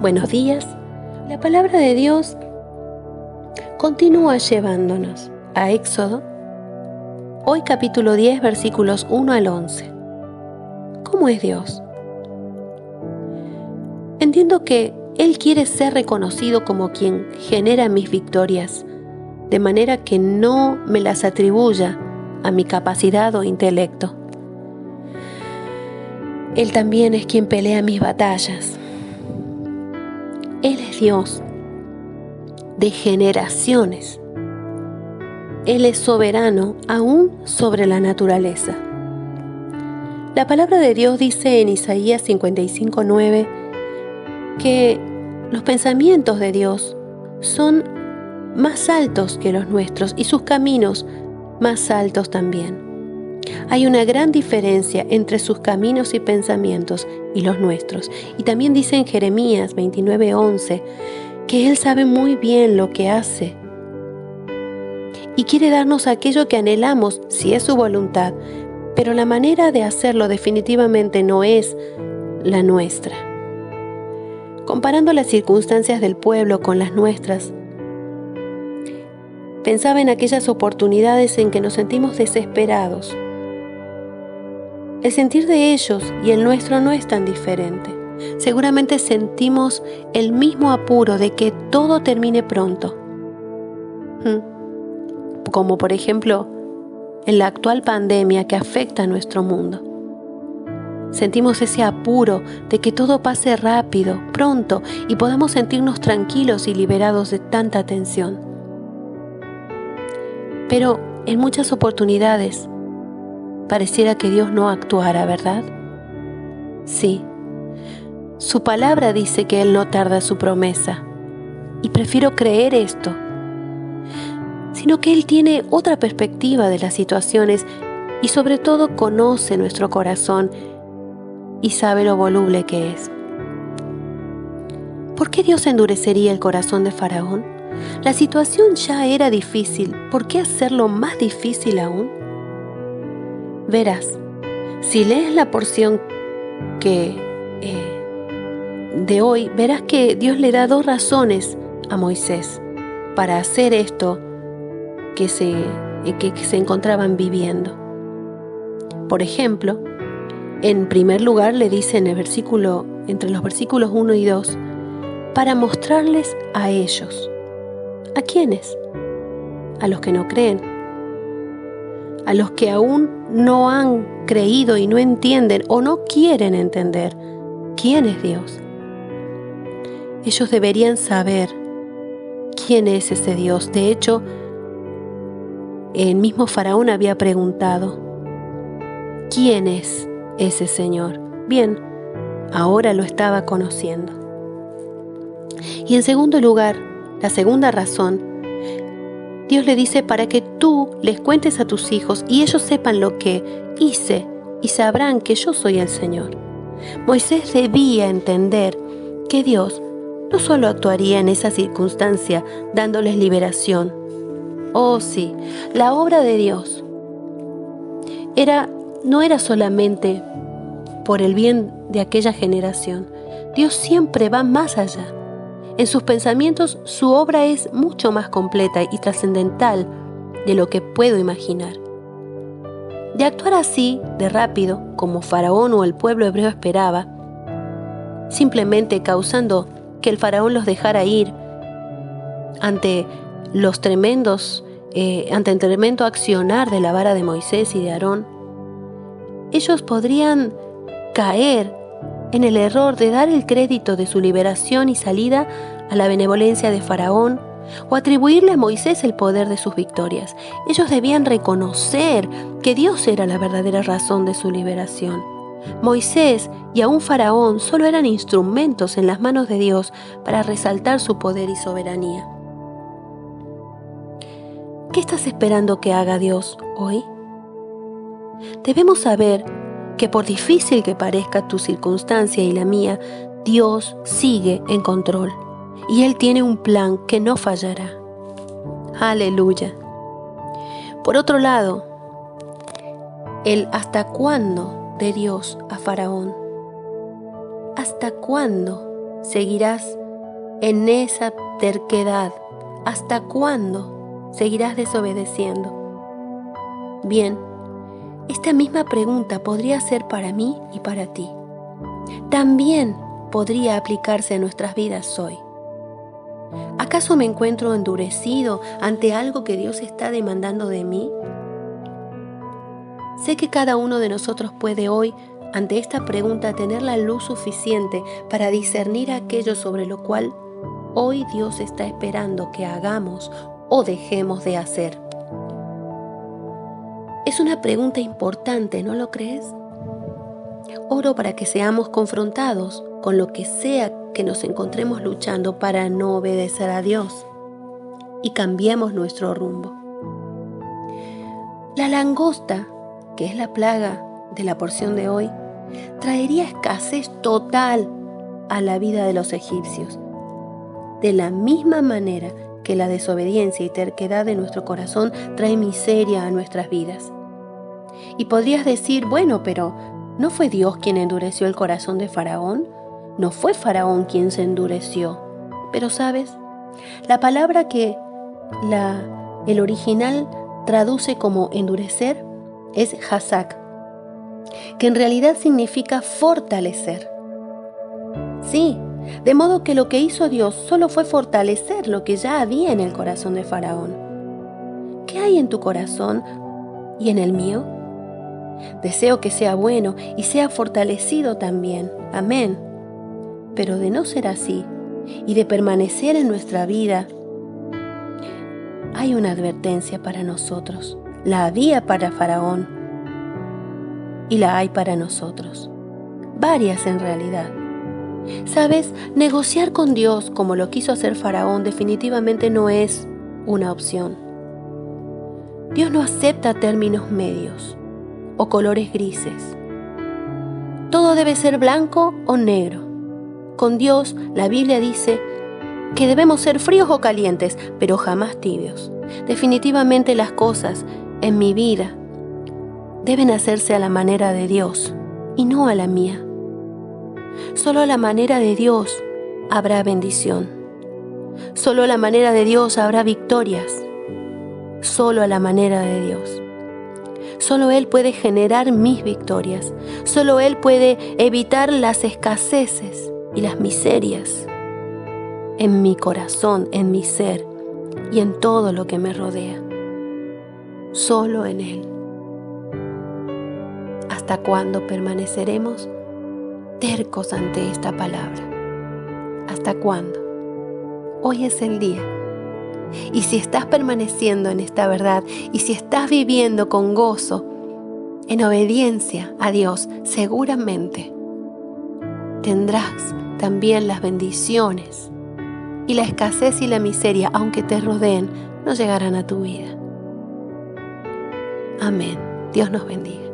Buenos días. La palabra de Dios continúa llevándonos a Éxodo, hoy capítulo 10, versículos 1 al 11. ¿Cómo es Dios? Entiendo que Él quiere ser reconocido como quien genera mis victorias, de manera que no me las atribuya a mi capacidad o intelecto. Él también es quien pelea mis batallas. Él es Dios de generaciones. Él es soberano aún sobre la naturaleza. La palabra de Dios dice en Isaías 55:9 que los pensamientos de Dios son más altos que los nuestros y sus caminos más altos también. Hay una gran diferencia entre sus caminos y pensamientos y los nuestros. Y también dice en Jeremías 29:11 que Él sabe muy bien lo que hace y quiere darnos aquello que anhelamos si es su voluntad, pero la manera de hacerlo definitivamente no es la nuestra. Comparando las circunstancias del pueblo con las nuestras, pensaba en aquellas oportunidades en que nos sentimos desesperados. El sentir de ellos y el nuestro no es tan diferente. Seguramente sentimos el mismo apuro de que todo termine pronto. Como por ejemplo en la actual pandemia que afecta a nuestro mundo. Sentimos ese apuro de que todo pase rápido, pronto, y podamos sentirnos tranquilos y liberados de tanta tensión. Pero en muchas oportunidades pareciera que Dios no actuara, ¿verdad? Sí. Su palabra dice que Él no tarda su promesa. Y prefiero creer esto. Sino que Él tiene otra perspectiva de las situaciones y sobre todo conoce nuestro corazón y sabe lo voluble que es. ¿Por qué Dios endurecería el corazón de Faraón? La situación ya era difícil. ¿Por qué hacerlo más difícil aún? Verás, si lees la porción de hoy, verás que Dios le da 2 razones a Moisés para hacer esto que se encontraban viviendo. Por ejemplo, en primer lugar le dice entre los versículos 1 y 2, para mostrarles a ellos. ¿A quiénes? A los que no creen. A los que aún no han creído y no entienden o no quieren entender quién es Dios. Ellos deberían saber quién es ese Dios. De hecho, el mismo Faraón había preguntado, ¿quién es ese Señor? Bien, ahora lo estaba conociendo. Y en segundo lugar, la segunda razón, Dios le dice para que tú les cuentes a tus hijos y ellos sepan lo que hice y sabrán que yo soy el Señor. Moisés debía entender que Dios no solo actuaría en esa circunstancia dándoles liberación. Oh sí, la obra de Dios no era solamente por el bien de aquella generación. Dios siempre va más allá. En sus pensamientos, su obra es mucho más completa y trascendental de lo que puedo imaginar. De actuar así, de rápido, como Faraón o el pueblo hebreo esperaba, simplemente causando que el Faraón los dejara ir ante el tremendo accionar de la vara de Moisés y de Aarón, ellos podrían caer en el error de dar el crédito de su liberación y salida a la benevolencia de Faraón o atribuirle a Moisés el poder de sus victorias. Ellos debían reconocer que Dios era la verdadera razón de su liberación. Moisés y aún Faraón solo eran instrumentos en las manos de Dios para resaltar su poder y soberanía. ¿Qué estás esperando que haga Dios hoy? Debemos saber que por difícil que parezca tu circunstancia y la mía, Dios sigue en control y Él tiene un plan que no fallará. Aleluya. Por otro lado, el hasta cuándo de Dios a Faraón. ¿Hasta cuándo seguirás en esa terquedad? ¿Hasta cuándo seguirás desobedeciendo? Bien, esta misma pregunta podría ser para mí y para ti. También podría aplicarse a nuestras vidas hoy. ¿Acaso me encuentro endurecido ante algo que Dios está demandando de mí? Sé que cada uno de nosotros puede hoy, ante esta pregunta, tener la luz suficiente para discernir aquello sobre lo cual hoy Dios está esperando que hagamos o dejemos de hacer. Es una pregunta importante, ¿no lo crees? Oro para que seamos confrontados con lo que sea que nos encontremos luchando para no obedecer a Dios y cambiemos nuestro rumbo. La langosta, que es la plaga de la porción de hoy, traería escasez total a la vida de los egipcios. De la misma manera que la desobediencia y terquedad de nuestro corazón trae miseria a nuestras vidas. Y podrías decir, bueno, pero ¿no fue Dios quien endureció el corazón de Faraón? No fue Faraón quien se endureció. Pero ¿sabes? La palabra que el original traduce como endurecer es hazak, que en realidad significa fortalecer. Sí, de modo que lo que hizo Dios solo fue fortalecer lo que ya había en el corazón de Faraón. ¿Qué hay en tu corazón y en el mío? Deseo que sea bueno y sea fortalecido también. Amén. Pero de no ser así y de permanecer en nuestra vida, hay una advertencia para nosotros. La había para Faraón y la hay para nosotros. Varias en realidad. ¿Sabes? Negociar con Dios como lo quiso hacer Faraón definitivamente no es una opción. Dios no acepta términos medios o colores grises. Todo debe ser blanco o negro. Con Dios, la Biblia dice que debemos ser fríos o calientes, pero jamás tibios. Definitivamente las cosas en mi vida deben hacerse a la manera de Dios y no a la mía. Solo a la manera de Dios habrá bendición. Solo a la manera de Dios habrá victorias. Solo a la manera de Dios. Solo Él puede generar mis victorias. Solo Él puede evitar las escaseces y las miserias en mi corazón, en mi ser y en todo lo que me rodea. Solo en Él. ¿Hasta cuándo permaneceremos tercos ante esta palabra? ¿Hasta cuándo? Hoy es el día. Y si estás permaneciendo en esta verdad y si estás viviendo con gozo, en obediencia a Dios, seguramente tendrás también las bendiciones y la escasez y la miseria, aunque te rodeen, no llegarán a tu vida. Amén. Dios nos bendiga.